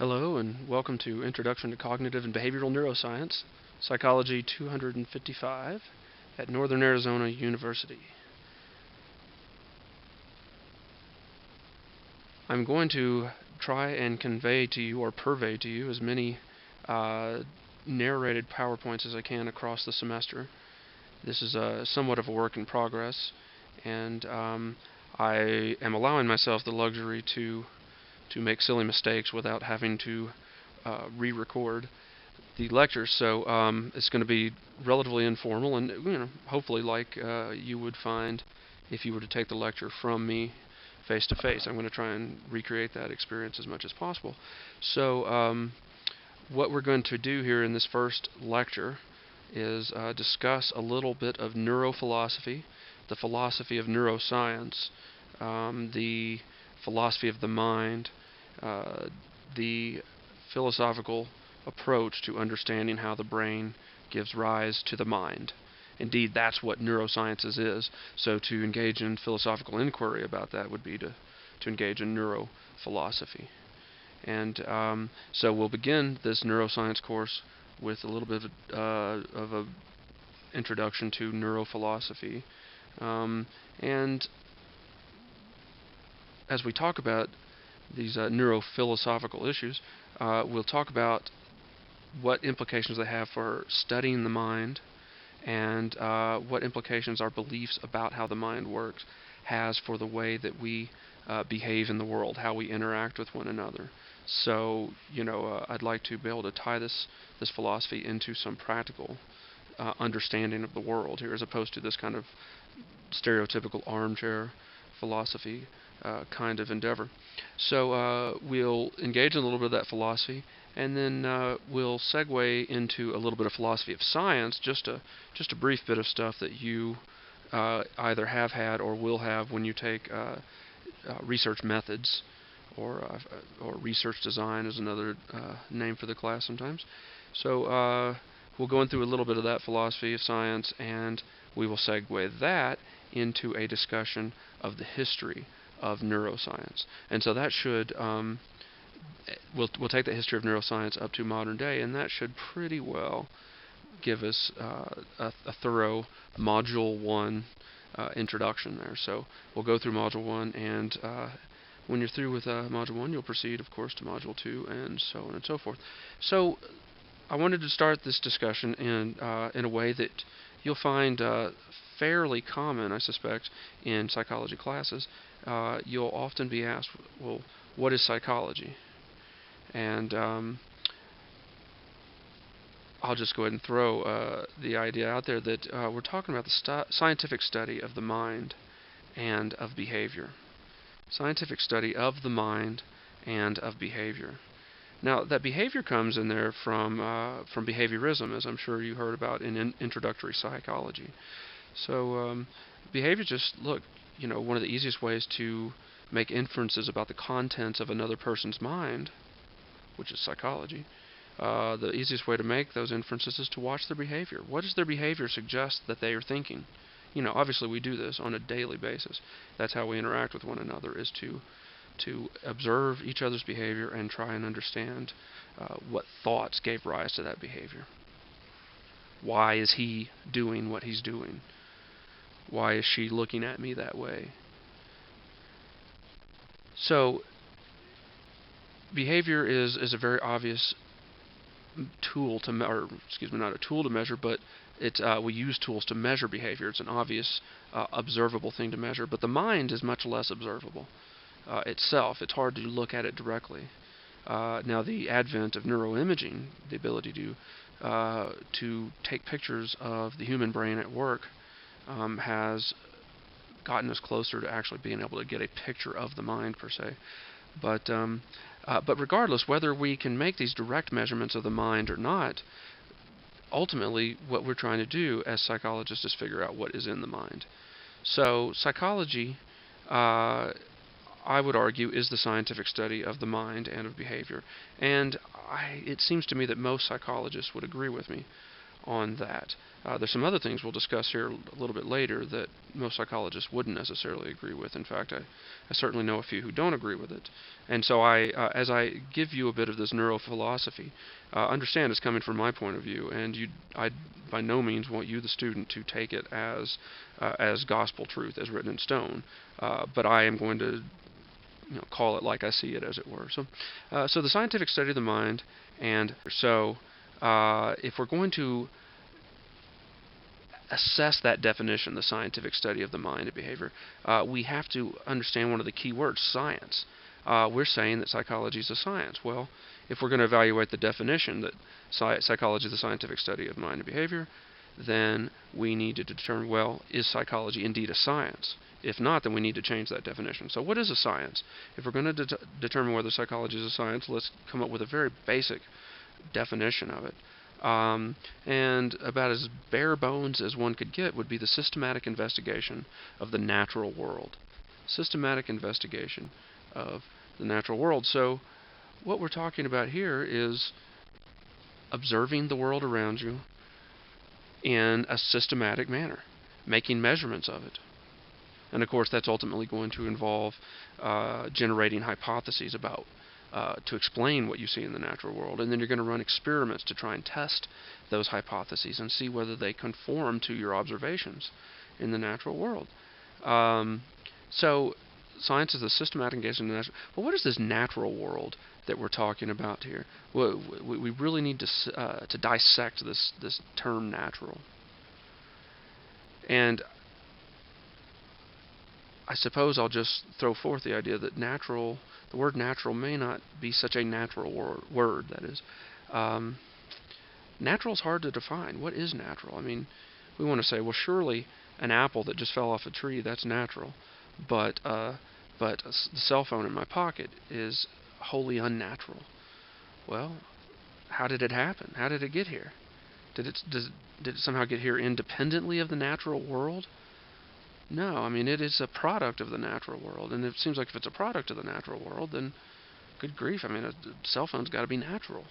Hello and welcome to Introduction to Cognitive and Behavioral Neuroscience, Psychology 255 at Northern Arizona University. I'm going to try and convey to you or purvey to you as many narrated PowerPoints as I can across the semester. This is somewhat of a work in progress, and I am allowing myself the luxury to make silly mistakes without having to re-record the lectures. So it's going to be relatively informal, and hopefully like you would find if you were to take the lecture from me face to face. I'm going to try and recreate that experience as much as possible. So what we're going to do here in this first lecture is discuss a little bit of neurophilosophy, the philosophy of neuroscience, the philosophy of the mind, the philosophical approach to understanding how the brain gives rise to the mind. Indeed, that's what neurosciences is. So to engage in philosophical inquiry about that would be to engage in neurophilosophy. And so we'll begin this neuroscience course with a little bit of a introduction to neurophilosophy. And as we talk about these neurophilosophical issues, we'll talk about what implications they have for studying the mind, and what implications our beliefs about how the mind works has for the way that we behave in the world, how we interact with one another. So, I'd like to be able to tie this philosophy into some practical understanding of the world here, as opposed to this kind of stereotypical armchair philosophy kind of endeavor. So we'll engage in a little bit of that philosophy, and then we'll segue into a little bit of philosophy of science, just a brief bit of stuff that you either have had or will have when you take research methods, or research design is another name for the class sometimes. So we'll go through a little bit of that philosophy of science, and we will segue that into a discussion of the history of neuroscience. And so that should, we'll take the history of neuroscience up to modern day, and that should pretty well give us a thorough Module 1 introduction there. So we'll go through Module 1, and when you're through with Module 1, you'll proceed, of course, to Module 2, and so on and so forth. So I wanted to start this discussion in a way that you'll find fairly common, I suspect, in psychology classes. You'll often be asked, well, what is psychology? And I'll just go ahead and throw the idea out there that we're talking about the scientific study of the mind and of behavior. Scientific study of the mind and of behavior. Now, that behavior comes in there from behaviorism, as I'm sure you heard about in introductory psychology. So behavior, just look, one of the easiest ways to make inferences about the contents of another person's mind, which is psychology, the easiest way to make those inferences is to watch their behavior. What does their behavior suggest that they are thinking? Obviously we do this on a daily basis. That's how we interact with one another, is to observe each other's behavior and try and understand what thoughts gave rise to that behavior. Why is he doing what he's doing? Why is she looking at me that way? So behavior is a very obvious tool to measure, not a tool to measure, but we use tools to measure behavior. It's an obvious observable thing to measure, but the mind is much less observable itself. It's hard to look at it directly. Now, the advent of neuroimaging, the ability to take pictures of the human brain at work, has gotten us closer to actually being able to get a picture of the mind per se. But regardless, whether we can make these direct measurements of the mind or not, ultimately what we're trying to do as psychologists is figure out what is in the mind. So psychology, I would argue, is the scientific study of the mind and of behavior. And it seems to me that most psychologists would agree with me. on that. There's some other things we'll discuss here a little bit later that most psychologists wouldn't necessarily agree with. In fact, I certainly know a few who don't agree with it. And so as I give you a bit of this neurophilosophy, understand it's coming from my point of view, and I by no means want you, the student, to take it as gospel truth, as written in stone. But I am going to call it like I see it, as it were. So the scientific study of the mind, and so if we're going to assess that definition, the scientific study of the mind and behavior, we have to understand one of the key words, science. We're saying that psychology is a science. Well, if we're going to evaluate the definition that psychology is the scientific study of mind and behavior, then we need to determine, well, is psychology indeed a science? If not, then we need to change that definition. So what is a science? If we're going to determine whether psychology is a science, let's come up with a very basic definition of it. And about as bare bones as one could get would be the systematic investigation of the natural world. Systematic investigation of the natural world. So what we're talking about here is observing the world around you in a systematic manner, making measurements of it. And of course, that's ultimately going to involve generating hypotheses about to explain what you see in the natural world. And then you're going to run experiments to try and test those hypotheses and see whether they conform to your observations in the natural world. So science is a systematic engagement in the natural. But what is this natural world that we're talking about here? We really need to dissect this term natural. And I suppose I'll just throw forth the idea that the word natural may not be such a natural word, that is. Natural is hard to define. What is natural? I mean, we want to say, well, surely an apple that just fell off a tree, that's natural. But the cell phone in my pocket is wholly unnatural. Well, how did it happen? How did it get here? Did it somehow get here independently of the natural world? No, I mean, it is a product of the natural world, and it seems like if it's a product of the natural world, then good grief, I mean, a cell phone's got to be natural,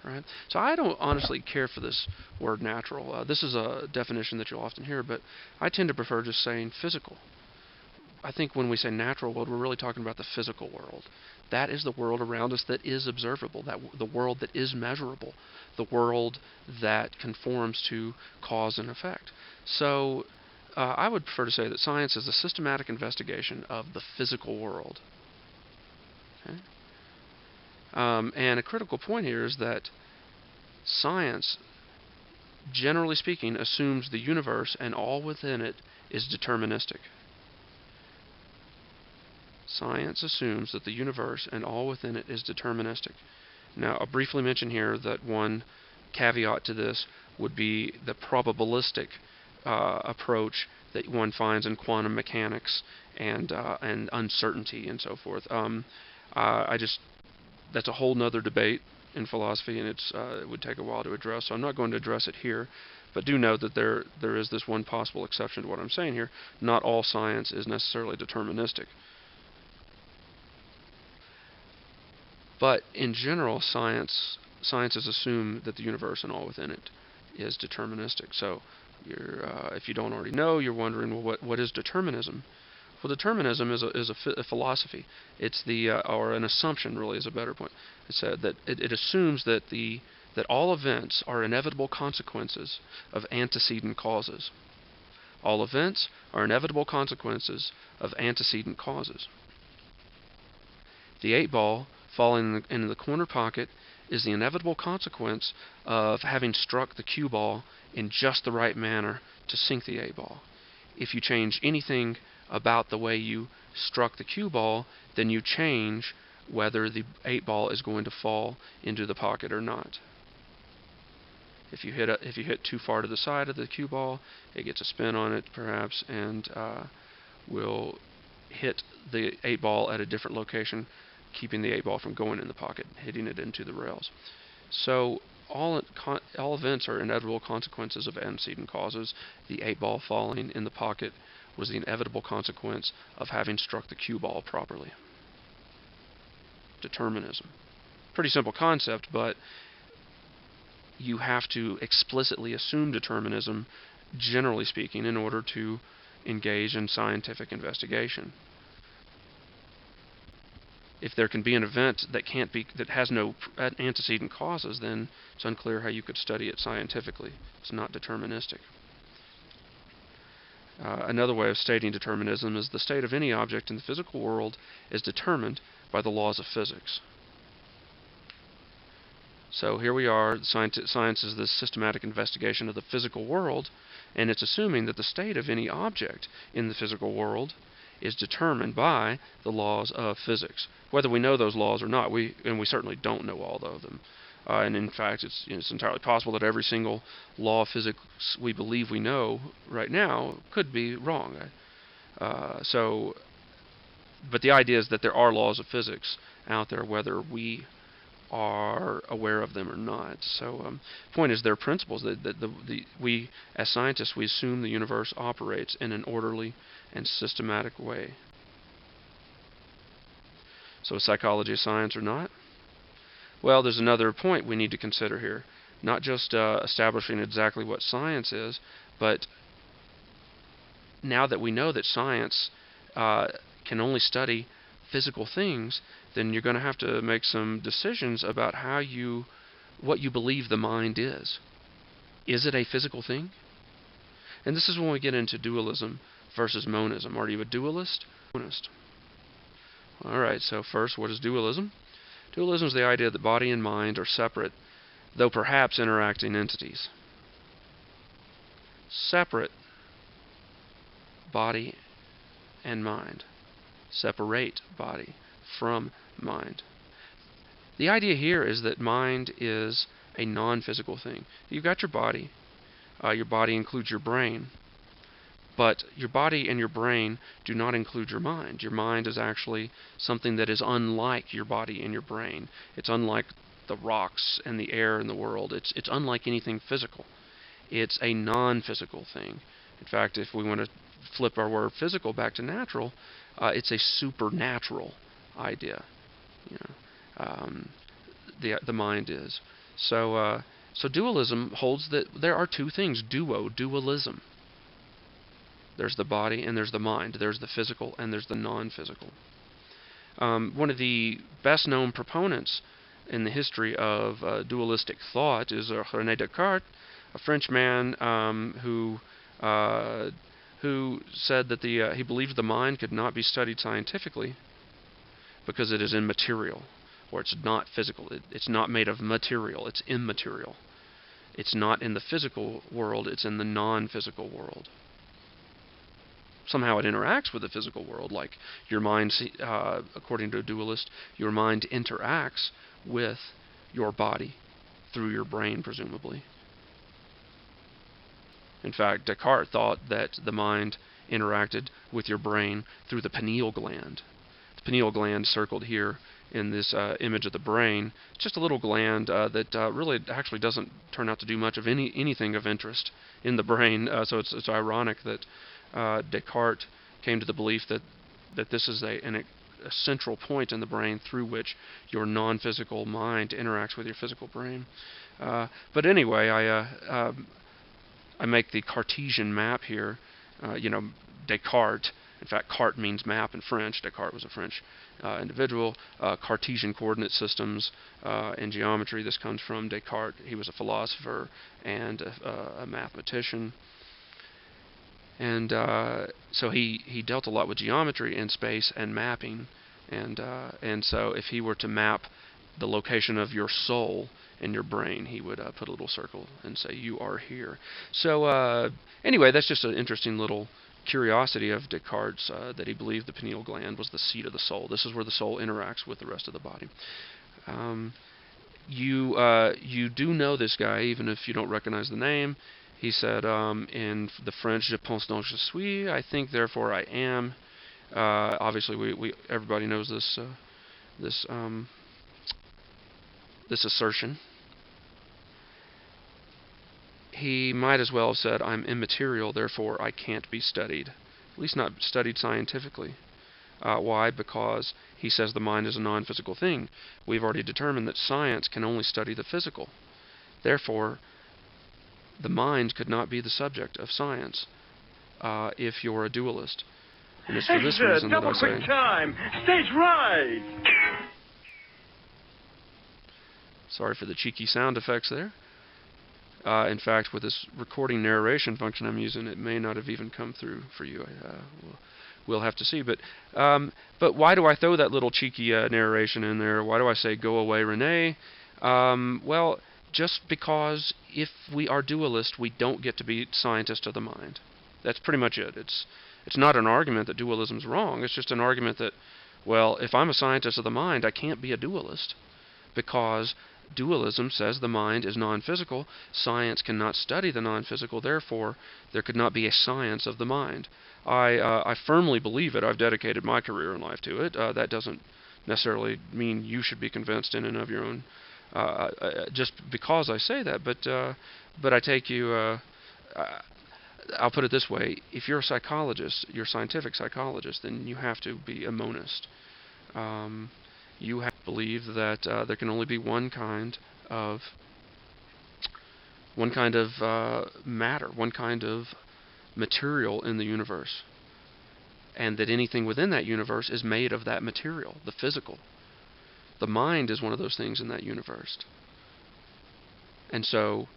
right? So I don't honestly care for this word natural. This is a definition that you'll often hear, but I tend to prefer just saying physical. I think when we say natural world, we're really talking about the physical world. That is the world around us that is observable, the world that is measurable, the world that conforms to cause and effect. So I would prefer to say that science is a systematic investigation of the physical world. Okay? And a critical point here is that science, generally speaking, assumes the universe and all within it is deterministic. Science assumes that the universe and all within it is deterministic. Now, I'll briefly mention here that one caveat to this would be the probabilistic approach that one finds in quantum mechanics and uncertainty and so forth. That's a whole nother debate in philosophy, and it would take a while to address. So I'm not going to address it here, but do note that there is this one possible exception to what I'm saying here. Not all science is necessarily deterministic. But in general, sciences assume that the universe and all within it is deterministic. So if you don't already know, you're wondering, well, what is determinism? Well, determinism is a philosophy. It's or an assumption, really, is a better point. It's that it assumes that all events are inevitable consequences of antecedent causes. All events are inevitable consequences of antecedent causes. The 8-ball falling in the corner pocket is the inevitable consequence of having struck the cue ball in just the right manner to sink the 8-ball. If you change anything about the way you struck the cue ball, then you change whether the 8-ball is going to fall into the pocket or not. If you hit too far to the side of the cue ball, it gets a spin on it, perhaps, and will hit the 8-ball at a different location, keeping the 8-ball from going in the pocket, hitting it into the rails. So all events are inevitable consequences of antecedent causes. The 8-ball falling in the pocket was the inevitable consequence of having struck the cue ball properly. Determinism. Pretty simple concept, but you have to explicitly assume determinism, generally speaking, in order to engage in scientific investigation. If there can be an event that has no antecedent causes, then it's unclear how you could study it scientifically. It's not deterministic. Another way of stating determinism is the state of any object in the physical world is determined by the laws of physics. So here we are, science is this systematic investigation of the physical world, and it's assuming that the state of any object in the physical world is determined by the laws of physics. Whether we know those laws or not, and we certainly don't know all of them. And in fact, it's entirely possible that every single law of physics we believe we know right now could be wrong. But the idea is that there are laws of physics out there, whether we are aware of them or not. So, point is, there are principles that we, as scientists, we assume the universe operates in an orderly and systematic way. So, is psychology a science or not? Well, there's another point we need to consider here. Not just establishing exactly what science is, but now that we know that science can only study physical things, then you're going to have to make some decisions about what you believe the mind is. Is it a physical thing? And this is when we get into dualism versus monism. Are you a dualist? Monist. Alright, so first, what is dualism? Dualism is the idea that body and mind are separate, though perhaps interacting entities. Separate body and mind. Separate body from mind. The idea here is that mind is a non-physical thing. You've got your body. Your body includes your brain. But your body and your brain do not include your mind. Your mind is actually something that is unlike your body and your brain. It's unlike the rocks and the air in the world. It's unlike anything physical. It's a non-physical thing. In fact, if we want to flip our word physical back to natural, it's a supernatural idea. The mind is. So dualism holds that there are two things: dualism. There's the body and there's the mind. There's the physical and there's the non-physical. One of the best-known proponents in the history of dualistic thought is René Descartes, a French man who said that he believed the mind could not be studied scientifically because it is immaterial, or it's not physical. It's not made of material. It's immaterial. It's not in the physical world. It's in the non-physical world. Somehow it interacts with the physical world, like your mind, according to a dualist, your mind interacts with your body through your brain, presumably. In fact, Descartes thought that the mind interacted with your brain through the pineal gland. The pineal gland, circled here in this image of the brain, just a little gland that really actually doesn't turn out to do much of anything of interest in the brain. So it's ironic that Descartes came to the belief that this is a central point in the brain through which your non-physical mind interacts with your physical brain. But anyway, I make the Cartesian map here. Descartes. In fact, carte means map in French. Descartes was a French individual. Cartesian coordinate systems in geometry. This comes from Descartes. He was a philosopher and a mathematician. And so he dealt a lot with geometry and space and mapping. And so if he were to map the location of your soul in your brain, he would put a little circle and say, "You are here." So anyway, that's just an interesting little curiosity of Descartes, that he believed the pineal gland was the seat of the soul. This is where the soul interacts with the rest of the body. You do know this guy, even if you don't recognize the name. He said in the French, "Je pense donc je suis," I think, therefore I am. Obviously, everybody knows this assertion. He might as well have said, "I'm immaterial, therefore I can't be studied," at least not studied scientifically. Why? Because he says the mind is a non-physical thing. We've already determined that science can only study the physical. Therefore, the mind could not be the subject of science if you're a dualist. And it's for this reason that I say... Double quick time! Stage right! Sorry for the cheeky sound effects there. In fact, with this recording narration function I'm using, it may not have even come through for you. We'll have to see. But why do I throw that little cheeky narration in there? Why do I say, go away, Renee? Well, just because if we are dualist, we don't get to be scientists of the mind. That's pretty much it. It's not an argument that dualism's wrong. It's just an argument that, well, if I'm a scientist of the mind, I can't be a dualist, because dualism says the mind is non-physical. Science cannot study the non-physical. Therefore, there could not be a science of the mind. I firmly believe it. I've dedicated my career in life to it. That doesn't necessarily mean you should be convinced in and of your own, just because I say that. But I take you... I'll put it this way: if you're a psychologist, you're a scientific psychologist, then you have to be a monist. You have to believe that there can only be one kind of matter, one kind of material in the universe, and that anything within that universe is made of that material, the physical. The mind is one of those things in that universe. And so,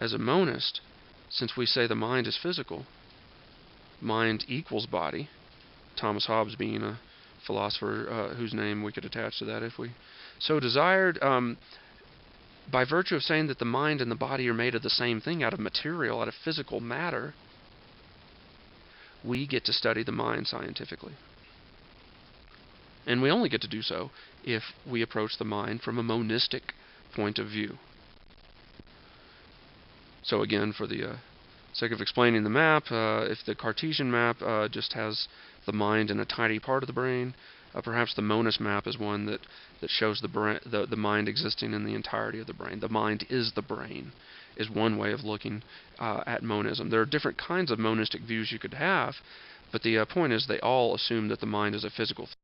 as a monist, since we say the mind is physical, mind equals body, Thomas Hobbes being a philosopher whose name we could attach to that if we so desired, by virtue of saying that the mind and the body are made of the same thing, out of material, out of physical matter, we get to study the mind scientifically. And we only get to do so if we approach the mind from a monistic point of view. So again, for the sake of explaining the map, if the Cartesian map just has the mind in a tiny part of the brain, perhaps the monist map is one that shows the mind existing in the entirety of the brain. The mind is the brain, is one way of looking at monism. There are different kinds of monistic views you could have, but the point is they all assume that the mind is a physical thing.